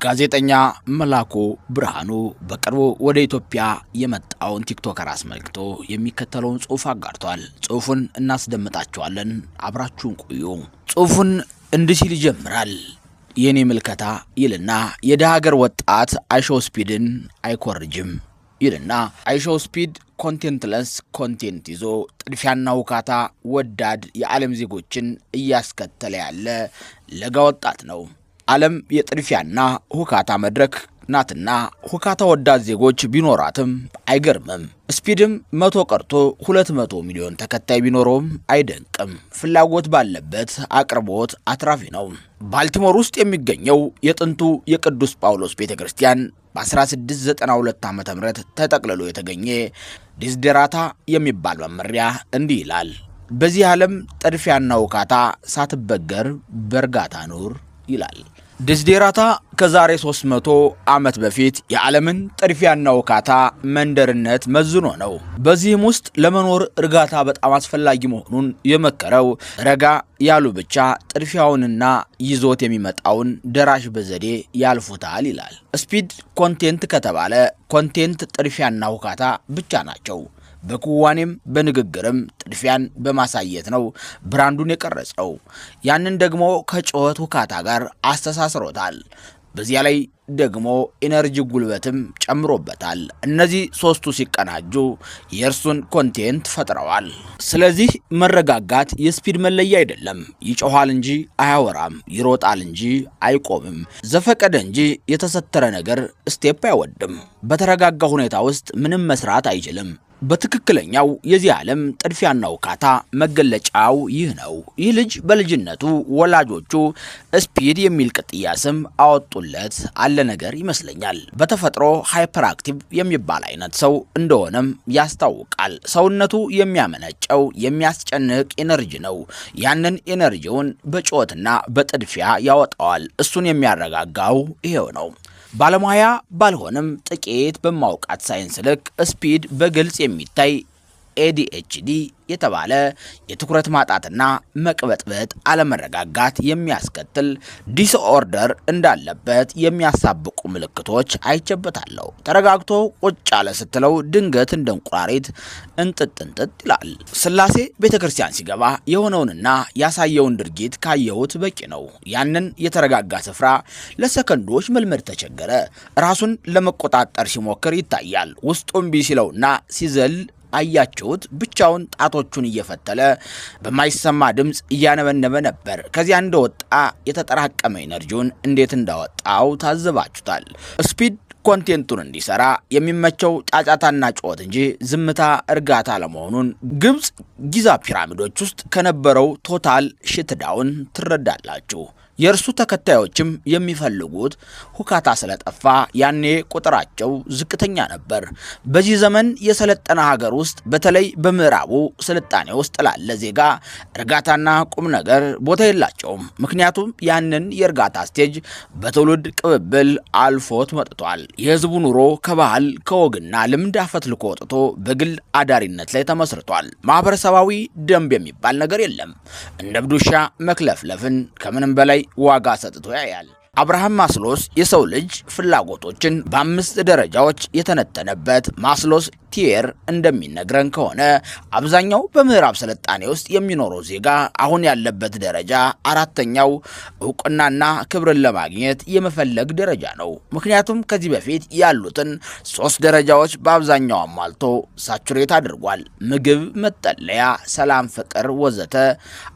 ጋዜጠኛ መላኩ ብርሃኑ በቅርቡ ወደ ኢትዮጵያ የመጣውን ቲክቶከር አስመልክቶ የሚከተለውን ጽሑፍ አጋርቷል። ጽሑፉን እናስደምጣችኋለን። አብራችሁን ቆዩ። ጽሑፉን እንዲህ ሲል ይጀምራል። የኔ ምልከታ ይልና የደሃ ሀገር ወጣት አይሾው ስፒድን አይኮርጅም ይልና አይሾው ስፒድ ኮንቴንትለስ ኮንቴንት ይዞ ጥድፊያና ውካታ ወዳድ የዓለም ዜጎችን እያስከተለ ያለ ለጋ ወጣት ነው። ዓለም የጥድፊያና ሁካታ መድረክ ናትና ሁካታ ወዳድ ዜጎች ቢኖራትም አይገርምም። ስፒድም 100 ቀርቶ 200 ሚሊዮን ተከታይ ቢኖረውም አይደንቅም። ፍላጎት ባለበት አቅርቦት አትራፊ ነው። ባልቲሞር ውስጥ የሚገኘው የጥንቱ የቅዱስ ጳውሎስ ቤተክርስቲያን በ1692 ዓ.ም ተጠቅልሎ የተገኘ ዲዝዴራታ የሚባል መመሪያ እንዲህ ይላል። በዚህ ዓለም ጥድፊያና ሁካታ ሳትበገር በእርጋታ ኑር ይላል። ዲዝዴራታ ከዛሬ 300 ዓመት በፊት የዓለምን ጥድፊያና ውካታ መንደርነት መዝኖ ነው። በዚህም ውስጥ ለመኖር እርጋታ በጣም አስፈላጊ መሆኑን የመከረው ረጋ ያሉ ብቻ ጥድፊያውንና ይዞት የሚመጣውን ደራሽ በዘዴ ያልፉታል ይላል። ስፒድ ኮንቴንት ከተባለ ኮንቴንት ጥድፊያና ውካታ ብቻ ናቸው። በክዋኔም በንግግርም ጥድፊያን በማሳየት ነው ብራንዱን የቀረጸው። ያንን ደግሞ ከጩኸት ውካታ ጋር አስተሳስሮታል። በዚያ ላይ ደግሞ ኢነርጂ ጉልበትም ጨምሮበታል። እነዚህ ሶስቱ ሲቀናጁ የእርሱን ኮንቴንት ፈጥረዋል። ስለዚህ መረጋጋት የስፒድ መለያ አይደለም። ይጮኻል እንጂ አያወራም፣ ይሮጣል እንጂ አይቆምም፣ ዘፈቀደ እንጂ የተሰተረ ነገር ስቴፕ አይወድም። በተረጋጋ ሁኔታ ውስጥ ምንም መስራት አይችልም። በትክክለኛው የዚህ ዓለም ጥድፊያና ውካታ መገለጫው ይህ ነው። ይህ ልጅ በልጅነቱ ወላጆቹ ስፒድ የሚል ቅጥያ ስም አወጡለት አለ ነገር ይመስለኛል። በተፈጥሮ ሃይፐር አክቲቭ የሚባል አይነት ሰው እንደሆነም ያስታውቃል። ሰውነቱ የሚያመነጨው የሚያስጨንቅ ኢነርጂ ነው። ያንን ኢነርጂውን በጩኸትና በጥድፊያ ያወጣዋል። እሱን የሚያረጋጋው ይሄው ነው። ባለሙያ ባልሆንም ጥቂት በማውቃት ሳይንስ ልክ ስፒድ በግልጽ የሚታይ ADHD የተባለ የትኩረት ማጣትና መቅበጥበጥ አለመረጋጋት የሚያስከትል ዲስኦርደር እንዳለበት የሚያሳብቁ ምልክቶች አይቸበታለሁ። ተረጋግቶ ቁጭ ያለ ስትለው ድንገት እንደ እንቁራሪት እንጥጥ ይላል። ስላሴ ቤተክርስቲያን ሲገባ የሆነውንና ያሳየውን ድርጊት ካየሁት በቂ ነው። ያንን የተረጋጋ ስፍራ ለሰከንዶች መልመድ ተቸገረ። ራሱን ለመቆጣጠር ሲሞክር ይታያል። ውስጡም ቢሲለውና ሲዘል አያችሁት። ብቻውን ጣቶቹን እየፈተለ በማይሰማ ድምፅ እያነበነበ ነበር። ከዚያ እንደወጣ የተጠራቀመ ኢነርጂውን እንዴት እንዳወጣው ታዘባችሁታል። ስፒድ ኮንቴንቱን እንዲሰራ የሚመቸው ጫጫታና ጩኸት እንጂ ዝምታ እርጋታ ለመሆኑን ግብፅ ጊዛ ፒራሚዶች ውስጥ ከነበረው ቶታል ሽትዳውን ትረዳላችሁ። የእርሱ ተከታዮችም የሚፈልጉት ሁካታ ስለጠፋ ያኔ ቁጥራቸው ዝቅተኛ ነበር። በዚህ ዘመን የሰለጠነ ሀገር ውስጥ በተለይ በምዕራቡ ስልጣኔ ውስጥ ላለ ዜጋ እርጋታና ቁም ነገር ቦታ የላቸውም። ምክንያቱም ያንን የእርጋታ ስቴጅ በትውልድ ቅብብል አልፎት መጥቷል። የህዝቡ ኑሮ ከባህል ከወግና ልምድ አፈትልኮ ወጥቶ በግል አዳሪነት ላይ ተመስርቷል። ማህበረሰባዊ ደንብ የሚባል ነገር የለም። እንደ ብዱሻ መክለፍለፍን ከምንም በላይ ዋጋ ሰጥቶ ያያል። አብርሃም ማስሎስ የሰው ልጅ ፍላጎቶችን በ5 ደረጃዎች የተነተነበት ማስሎስ ቲየር እንደሚነግረን ከሆነ አብዛኛው በምዕራብ ስልጣኔ ውስጥ የሚኖረው ዜጋ አሁን ያለበት ደረጃ 4ኛው እውቅናና ክብርን ለማግኘት የመፈለግ ደረጃ ነው። ምክንያቱም ከዚህ በፊት ያሉትን 3 ደረጃዎች በአብዛኛው አሟልቶ ሳቹሬት አድርጓል። ምግብ፣ መጠለያ፣ ሰላም፣ ፍቅር ወዘተ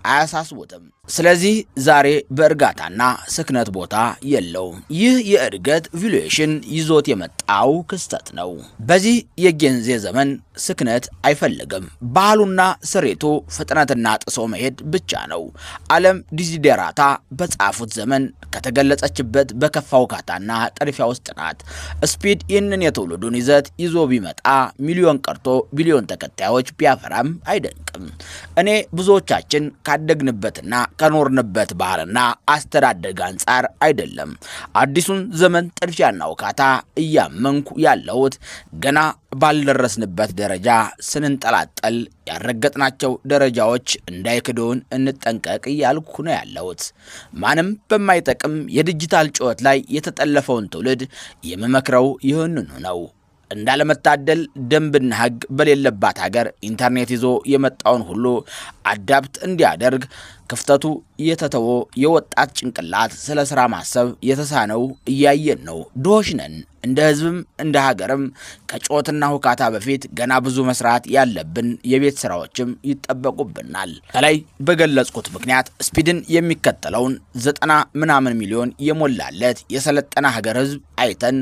አያሳስቡትም። ስለዚህ ዛሬ በእርጋታና ስክነት ቦታ የለውም። ይህ የእድገት ቪሉዌሽን ይዞት የመጣው ክስተት ነው። በዚህ የጌንዜ ዘመን ስክነት አይፈልግም። ባህሉና ስሬቱ ፍጥነትና ጥሶ መሄድ ብቻ ነው። ዓለም ዲዝዴራታ በጻፉት ዘመን ከተገለጸችበት በከፋ ውካታና ጥድፊያ ውስጥ ናት። ስፒድ ይህንን የትውልዱን ይዘት ይዞ ቢመጣ ሚሊዮን ቀርቶ ቢሊዮን ተከታዮች ቢያፈራም አይደንቅም። እኔ ብዙዎቻችን ካደግንበትና ከኖርንበት ባህልና አስተዳደግ አንጻር አይደለም አዲሱን ዘመን ጥድፊያና ውካታ እያመንኩ ያለሁት ገና ባልደረስንበት ደረጃ ስንንጠላጠል ያረገጥናቸው ደረጃዎች እንዳይክዱን እንጠንቀቅ እያልኩ ነው ያለሁት። ማንም በማይጠቅም የዲጂታል ጩኸት ላይ የተጠለፈውን ትውልድ የምመክረው ይህንኑ ነው። እንዳለመታደል ደንብና ሕግ በሌለባት ሀገር ኢንተርኔት ይዞ የመጣውን ሁሉ አዳፕት እንዲያደርግ ክፍተቱ የተተወ የወጣት ጭንቅላት ስለ ስራ ማሰብ የተሳነው እያየን ነው። ድሆች ነን። እንደ ህዝብም እንደ ሀገርም ከጮትና ሁካታ በፊት ገና ብዙ መስራት ያለብን የቤት ስራዎችም ይጠበቁብናል። ከላይ በገለጽኩት ምክንያት ስፒድን የሚከተለውን 90 ሚሊዮን የሞላለት የሰለጠነ ሀገር ህዝብ አይተን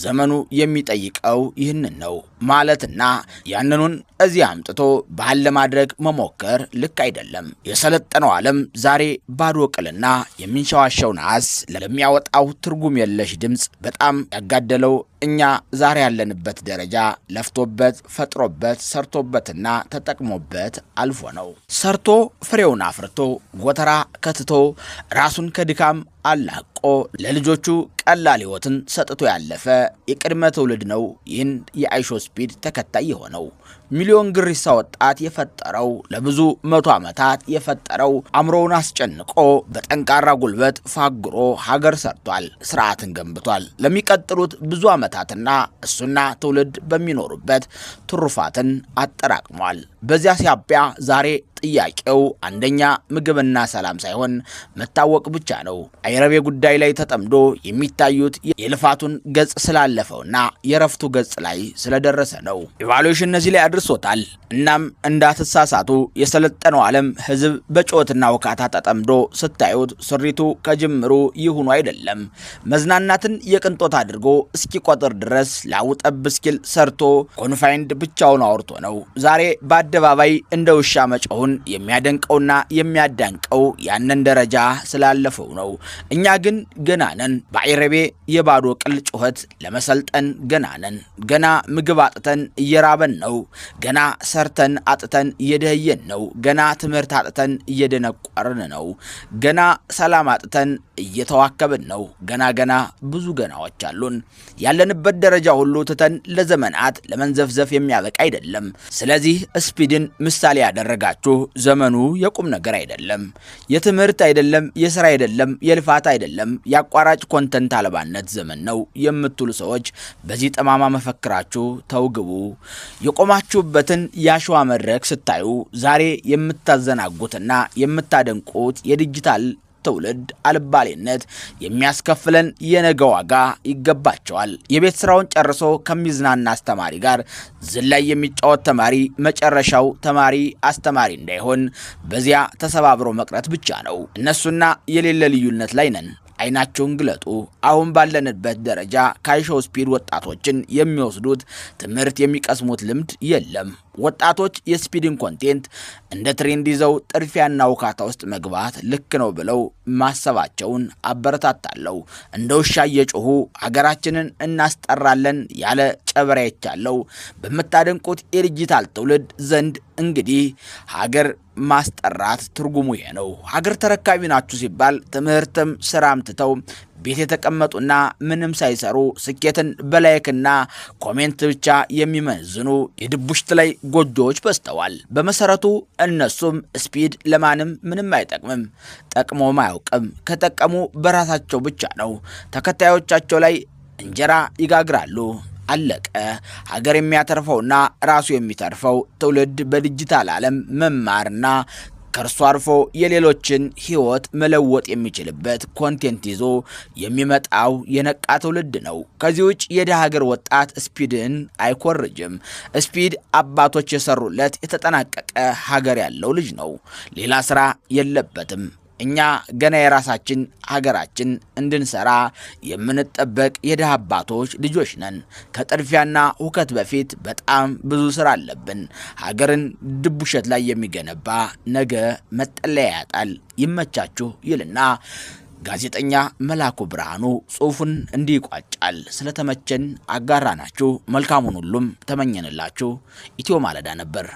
ዘመኑ የሚጠይቀው ይህንን ነው ማለትና ያንኑን እዚህ አምጥቶ ባህል ለማድረግ መሞከር ልክ አይደለም። የሰለጠነው ዓለም ዛሬ ባዶ ቅልና የሚንሸዋሸው ነሐስ ለሚያወጣው ትርጉም የለሽ ድምፅ በጣም ያጋደለው እኛ ዛሬ ያለንበት ደረጃ ለፍቶበት ፈጥሮበት ሰርቶበትና ተጠቅሞበት አልፎ ነው። ሰርቶ ፍሬውን አፍርቶ ጎተራ ከትቶ ራሱን ከድካም አላቆ ለልጆቹ ቀላል ህይወትን ሰጥቶ ያለፈ የቅድመ ትውልድ ነው። ይህን የአይሾ ስፒድ ተከታይ የሆነው ሚሊዮን ግሪሳ ወጣት የፈጠረው ለብዙ መቶ ዓመታት የፈጠረው አምሮውን አስጨንቆ በጠንካራ ጉልበት ፋግሮ ሀገር ሰርቷል፣ ስርዓትን ገንብቷል። ለሚቀጥሉት ብዙ ዓመታትና እሱና ትውልድ በሚኖሩበት ትሩፋትን አጠራቅሟል። በዚያ ሲያቢያ ዛሬ ጥያቄው አንደኛ ምግብና ሰላም ሳይሆን መታወቅ ብቻ ነው። አይረቤ ጉዳይ ላይ ተጠምዶ የሚታዩት የልፋቱን ገጽ ስላለፈውና የረፍቱ ገጽ ላይ ስለደረሰ ነው። ኢቫሉዌሽን እነዚህ ላይ አድርሶታል። እናም እንዳትሳሳቱ የሰለጠነው ዓለም ህዝብ በጮትና ውካታ ተጠምዶ ስታዩት ስሪቱ ከጅምሩ ይሁኑ አይደለም። መዝናናትን የቅንጦት አድርጎ እስኪቆጥር ድረስ ላውጠብ እስኪል ሰርቶ ኮንፋይንድ ብቻውን አውርቶ ነው ዛሬ በአደባባይ እንደ ውሻ መጮሁን የሚያደንቀውና የሚያዳንቀው ያንን ደረጃ ስላለፈው ነው። እኛ ግን ገና ነን። በአይረቤ የባዶ ቅል ጩኸት ለመሰልጠን ገና ነን። ገና ምግብ አጥተን እየራበን ነው። ገና ሰርተን አጥተን እየደህየን ነው። ገና ትምህርት አጥተን እየደነቆርን ነው። ገና ሰላም አጥተን እየተዋከብን ነው። ገና ብዙ ገናዎች አሉን። ያለንበት ደረጃ ሁሉ ትተን ለዘመናት ለመንዘፍዘፍ የሚያበቃ አይደለም። ስለዚህ ስፒድን ምሳሌ ያደረጋችሁ ዘመኑ የቁም ነገር አይደለም፣ የትምህርት አይደለም፣ የሥራ አይደለም፣ የልፋት አይደለም፣ የአቋራጭ ኮንተንት አልባነት ዘመን ነው የምትሉ ሰዎች በዚህ ጠማማ መፈክራችሁ ተውግቡ። የቆማችሁበትን ያሸዋ መድረክ ስታዩ ዛሬ የምታዘናጉትና የምታደንቁት የዲጂታል ትውልድ አልባሌነት የሚያስከፍለን የነገ ዋጋ ይገባቸዋል። የቤት ስራውን ጨርሶ ከሚዝናና አስተማሪ ጋር ዝላይ የሚጫወት ተማሪ መጨረሻው ተማሪ አስተማሪ እንዳይሆን በዚያ ተሰባብሮ መቅረት ብቻ ነው። እነሱና የሌለ ልዩነት ላይ ነን። አይናቸውን ግለጡ። አሁን ባለንበት ደረጃ ከአይሾ ስፒድ ወጣቶችን የሚወስዱት ትምህርት የሚቀስሙት ልምድ የለም። ወጣቶች የስፒድን ኮንቴንት እንደ ትሬንድ ይዘው ጥድፊያና ውካታ ውስጥ መግባት ልክ ነው ብለው ማሰባቸውን አበረታታለሁ። እንደ ውሻ እየጮሁ ሀገራችንን እናስጠራለን ያለ ጨበራ ይቻለው በምታደንቁት የዲጂታል ትውልድ ዘንድ እንግዲህ ሀገር ማስጠራት ትርጉሙ ይሄ ነው። ሀገር ተረካቢ ናችሁ ሲባል ትምህርትም ስራም ትተው ቤት የተቀመጡና ምንም ሳይሰሩ ስኬትን በላይክና ኮሜንት ብቻ የሚመዝኑ የድቡሽት ላይ ጎጆዎች በዝተዋል። በመሰረቱ እነሱም ስፒድ ለማንም ምንም አይጠቅምም፣ ጠቅሞም አያውቅም። ከጠቀሙ በራሳቸው ብቻ ነው። ተከታዮቻቸው ላይ እንጀራ ይጋግራሉ። አለቀ። ሀገር የሚያተርፈውና ራሱ የሚተርፈው ትውልድ በዲጂታል ዓለም መማርና ከእርሱ አርፎ የሌሎችን ህይወት መለወጥ የሚችልበት ኮንቴንት ይዞ የሚመጣው የነቃ ትውልድ ነው። ከዚህ ውጭ የደሃ ሀገር ወጣት ስፒድን አይኮርጅም። ስፒድ አባቶች የሰሩለት የተጠናቀቀ ሀገር ያለው ልጅ ነው። ሌላ ስራ የለበትም። እኛ ገና የራሳችን ሀገራችን እንድንሰራ የምንጠበቅ የደሃ አባቶች ልጆች ነን። ከጥድፊያና ሁከት በፊት በጣም ብዙ ስራ አለብን። ሀገርን ድቡሸት ላይ የሚገነባ ነገ መጠለያ ያጣል። ይመቻችሁ ይልና ጋዜጠኛ መላኩ ብርሃኑ ጽሑፉን እንዲህ ይቋጫል። ስለተመቸን አጋራናችሁ። መልካሙን ሁሉም ተመኘንላችሁ። ኢትዮ ማለዳ ነበር።